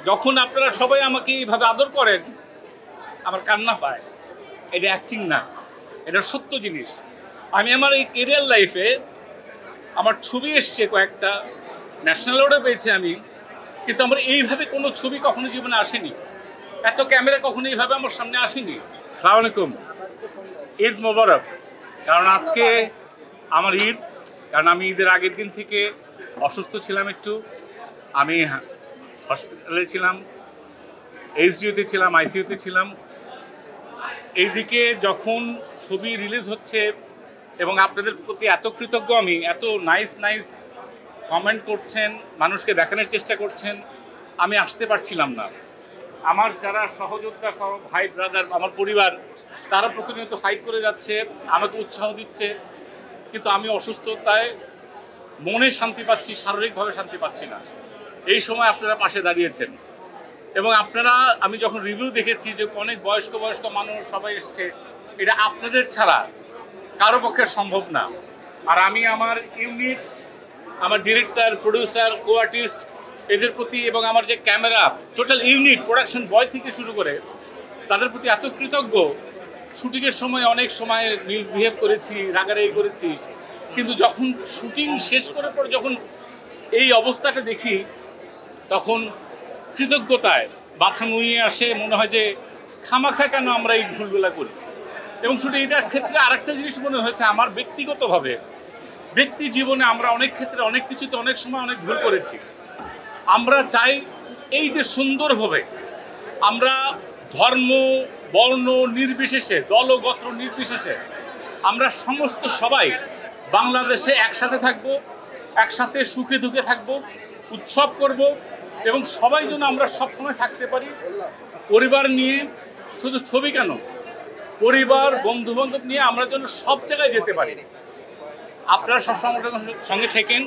যখন আপনারা সবাই আমাকে এইভাবে আদর করেন আমার কান্না পায়। এটা অ্যাক্টিং না, এটা সত্য জিনিস। আমি আমার এই কেরিয়ার লাইফে আমার ছবি এসছে কয়েকটা, ন্যাশনাল অ্যাওয়ার্ডও পেয়েছি আমি, কিন্তু আমার এইভাবে কোনো ছবি কখনো জীবনে আসেনি, এত ক্যামেরা কখনো এইভাবে আমার সামনে আসেনি। আসসালামু আলাইকুম, ঈদ মোবারক। কারণ আজকে আমার ঈদ, কারণ আমি ঈদের আগের দিন থেকে অসুস্থ ছিলাম একটু। আমি হসপিটালে ছিলাম, এইচডিইউতে ছিলাম, আইসিইউতে ছিলাম। এইদিকে যখন ছবি রিলিজ হচ্ছে এবং আপনাদের প্রতি এত কৃতজ্ঞ আমি, এত নাইস কমেন্ট করছেন, মানুষকে দেখানোর চেষ্টা করছেন, আমি আসতে পারছিলাম না। আমার যারা সহযোদ্ধা, সহ ভাই ব্রাদার, আমার পরিবার, তারা প্রতিনিয়ত ফাইট করে যাচ্ছে, আমাকে উৎসাহ দিচ্ছে, কিন্তু আমি অসুস্থতায় মনে শান্তি পাচ্ছি, শারীরিকভাবে শান্তি পাচ্ছি না। এই সময় আপনারা পাশে দাঁড়িয়েছেন এবং আপনারা, আমি যখন রিভিউ দেখেছি যে অনেক বয়স্ক মানুষ সবাই এসছে, এটা আপনাদের ছাড়া কারো পক্ষে সম্ভব না। আর আমি আমার ইউনিট, আমার ডিরেক্টর, প্রডিউসার, কো আর্টিস্ট, এদের প্রতি এবং আমার যে ক্যামেরা, টোটাল ইউনিট, প্রোডাকশন বয় থেকে শুরু করে তাদের প্রতি এত কৃতজ্ঞ। শুটিংয়ের সময় অনেক সময় মিসবিহেভ করেছি, রাগারাগি করেছি, কিন্তু যখন শুটিং শেষ করার পর যখন এই অবস্থাটা দেখি তখন কৃতজ্ঞতায় মাথা নুয়ে আসে। মনে হয় যে খামাখা কেন আমরা এই ভুলগুলা করি। এবং শুধু এটার ক্ষেত্রে আরেকটা জিনিস মনে হয়েছে, আমার ব্যক্তিগতভাবে, ব্যক্তি জীবনে আমরা অনেক ক্ষেত্রে অনেক কিছুতে অনেক সময় অনেক ভুল করেছি। আমরা চাই এই যে সুন্দরভাবে আমরা ধর্ম বর্ণ নির্বিশেষে, দলগত নির্বিশেষে আমরা সমস্ত সবাই বাংলাদেশে একসাথে থাকবো, একসাথে সুখে দুঃখে থাকবো, উৎসব করব এবং সবাই যেন আমরা সবসময় থাকতে পারি পরিবার নিয়ে। শুধু ছবি কেন, পরিবার বন্ধুবান্ধব নিয়ে আমরা যেন সব জায়গায় যেতে পারি। আপনারা সবসময় সঙ্গে থেকেন,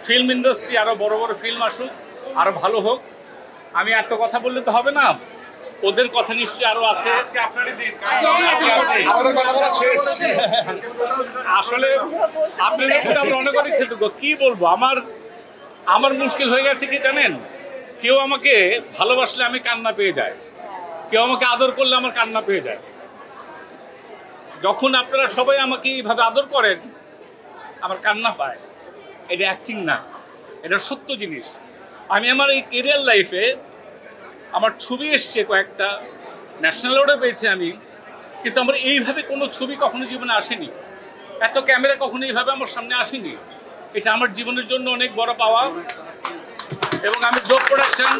ফিল্ম ইন্ডাস্ট্রি আরও বড় বড় ফিল্ম আসুক, আরও ভালো হোক। আমি এত কথা বললে তো হবে না, ওদের কথা নিশ্চয়ই আরো আছে। আসলে আপনাদের আমরা অনেক অনেক কৃতজ্ঞ। কি বলবো, আমার মুশকিল হয়ে গেছে কি জানেন, কেউ আমাকে ভালোবাসলে আমি কান্না পেয়ে যায়, কেউ আমাকে আদর করলে আমার কান্না পেয়ে যায়। যখন আপনারা সবাই আমাকে এইভাবে আদর করেন আমার কান্না পায়। এটা অ্যাক্টিং না, এটা সত্য জিনিস। আমি আমার এই কেরিয়ার লাইফে আমার ছবি এসছে কয়েকটা, ন্যাশনাল অ্যাওয়ার্ডও পেয়েছি আমি, কিন্তু আমার এইভাবে কোনো ছবি কখনো জীবনে আসেনি, এত ক্যামেরা কখনো এইভাবে আমার সামনে আসেনি। এটা আমার জীবনের জন্য অনেক বড় পাওয়া। এবং আমি জোক প্রোডাকশন,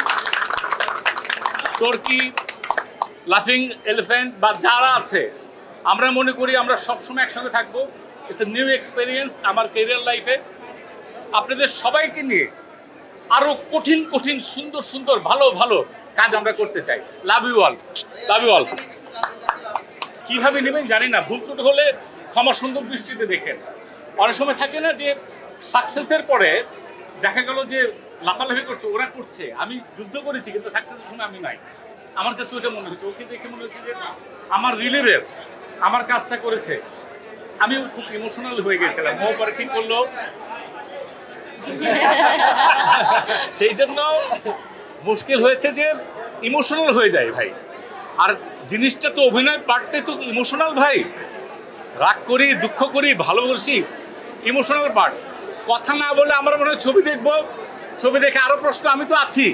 টর্কি, লাফিং এলিফ্যান্ট বা যারা আছে, আমরা মনে করি আমরা সবসময় একসঙ্গে থাকবো। ইটস এ নিউ এক্সপিরিয়েন্স আমার কেরিয়ার লাইফে। আপনাদের সবাইকে নিয়ে আরো কঠিন সুন্দর ভালো কাজ আমরা করতে চাই। Love you all, love you all. কিভাবে নেবেন জানি না, ভুল ত্রুটি হলে ক্ষমা সুন্দর দৃষ্টিতে দেখেন। অনেক সময় থাকে না যে সাকসেসের পরে দেখা গেল যে লাফালাফি করছে, ওরা করছে, আমি যুদ্ধ করেছি কিন্তু সাকসেসের সময় আমি নাই। আমার কাছে ওটা মনে হচ্ছে, ওকে দেখে মনে হচ্ছে যে আমার রিলি রেস, আমার কাজটা করেছে। আমি খুব ইমোশনাল হয়ে গেছিলাম, ও পরে ঠিক করলো। সেই জন্য মুশকিল হয়েছে যে ইমোশনাল হয়ে যায় ভাই। আর জিনিসটা তো অভিনয় পার্টটাই তো ইমোশনাল ভাই। রাগ করি, দুঃখ করি, ভালোবাসি, ইমোশনাল পার্ট। কথা না বলে আমরা মনে হয় ছবি দেখবো, ছবি দেখে আরো প্রশ্ন, আমি তো আছি,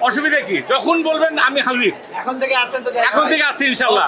অসুবিধা কি? যখন বলবেন আমি হাজির। এখন থেকে আছি ইনশাল্লাহ।